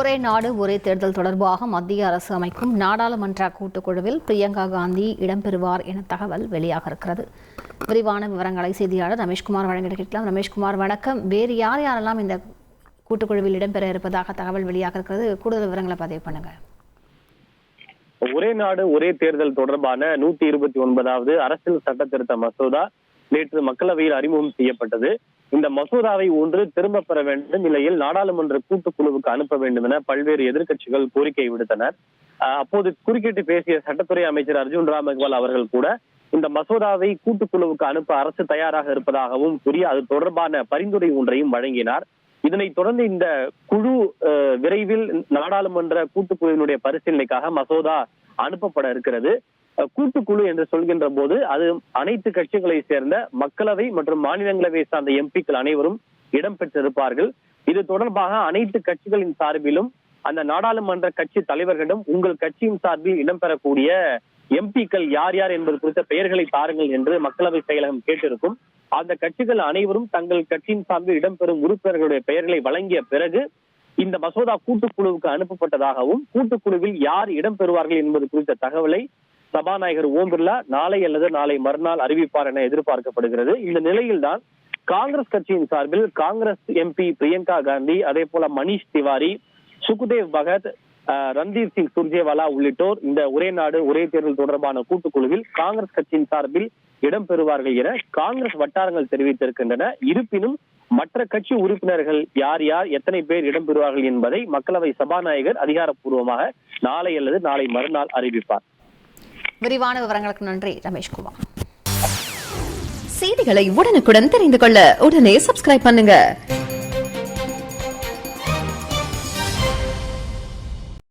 ஒரே நாடு ஒரே தேர்தல் தொடர்பாக மத்திய அரசு அமைக்கும் நாடாளுமன்ற கூட்டுக்குழுவில் பிரியங்கா காந்தி இடம்பெறுவார் என தகவல் வெளியாக இருக்கிறது. விரிவான விவரங்களை செய்தியாளர் ரமேஷ்குமார் வழங்கிட கேட்கலாம். ரமேஷ்குமார், வணக்கம். வேறு யாரெல்லாம் இந்த கூட்டுக்குழுவில் இடம்பெற இருப்பதாக தகவல் வெளியாக இருக்கிறது? கூடுதல் விவரங்களை பதிவு பண்ணுங்க. ஒரே நாடு ஒரே தேர்தல் தொடர்பான 129வது அரசியல் சட்ட திருத்த மசோதா நேற்று மக்களவையில் அறிமுகம் செய்யப்பட்டது. இந்த மசோதாவை திரும்ப பெற வேண்டும், நிலையில் நாடாளுமன்ற கூட்டுக்குழுவுக்கு அனுப்ப வேண்டும் என பல்வேறு எதிர்க்கட்சிகள் கோரிக்கை விடுத்தனர். அப்போது குறுக்கிட்டு பேசிய சட்டத்துறை அமைச்சர் அர்ஜுன் ராம் மெக்வால் அவர்கள் கூட இந்த மசோதாவை கூட்டுக்குழுவுக்கு அனுப்ப அரசு தயாராக இருப்பதாகவும் கூறி அது தொடர்பான பரிந்துரை ஒன்றையும் வழங்கினார். இதனைத் தொடர்ந்து இந்த குழு விரைவில் நாடாளுமன்ற கூட்டுக்குழுவினுடைய பரிசீலனைக்காக மசோதா அனுப்பப்பட இருக்கிறது. கூட்டுக்குழு என்று சொல்கின்ற போது அது அனைத்து கட்சிகளை சேர்ந்த மக்களவை மற்றும் மாநிலங்களவை சார்ந்த எம்பிக்கள் அனைவரும் இடம்பெற்றிருப்பார்கள். இது தொடர்பாக அனைத்து கட்சிகளின் சார்பிலும் அந்த நாடாளுமன்ற கட்சி தலைவர்களிடம் உங்கள் கட்சியின் சார்பில் இடம்பெறக்கூடிய எம்பிக்கள் யார் யார் என்பது குறித்த பெயர்களை தாருங்கள் என்று மக்களவை செயலகம் கேட்டிருக்கும். அந்த கட்சிகள் அனைவரும் தங்கள் கட்சியின் சார்பில் இடம்பெறும் உறுப்பினர்களுடைய பெயர்களை வழங்கிய பிறகு இந்த மசோதா கூட்டுக்குழுவுக்கு அனுப்பப்பட்டதாகவும் கூட்டுக்குழுவில் யார் இடம்பெறுவார்கள் என்பது குறித்த தகவலை சபாநாயகர் ஓம் பிர்லா நாளை அல்லது நாளை மறுநாள் அறிவிப்பார் என எதிர்பார்க்கப்படுகிறது. இந்த நிலையில்தான் காங்கிரஸ் கட்சியின் சார்பில் காங்கிரஸ் எம்பி பிரியங்கா காந்தி, அதே போல மணிஷ் திவாரி, சுக்தேவ் பகத், ரந்தீப் சிங் சுர்ஜேவாலா உள்ளிட்டோர் இந்த ஒரே நாடு ஒரே தேர்தல் தொடர்பான கூட்டுக்குழுவில் காங்கிரஸ் கட்சியின் சார்பில் இடம்பெறுவார்கள் என காங்கிரஸ் வட்டாரங்கள் தெரிவித்திருக்கின்றன. இருப்பினும் மற்ற கட்சி உறுப்பினர்கள் யார் யார் எத்தனை பேர் இடம்பெறுவார்கள் என்பதை மக்களவை சபாநாயகர் அதிகாரப்பூர்வமாக நாளை அல்லது நாளை மறுநாள் அறிவிப்பார். விரிவான விவரங்களுக்கு நன்றி ரமேஷ்குமார். செய்திகளை உடனுக்குடன் தெரிந்து கொள்ள உடனே சப்ஸ்கிரைப் பண்ணுங்க.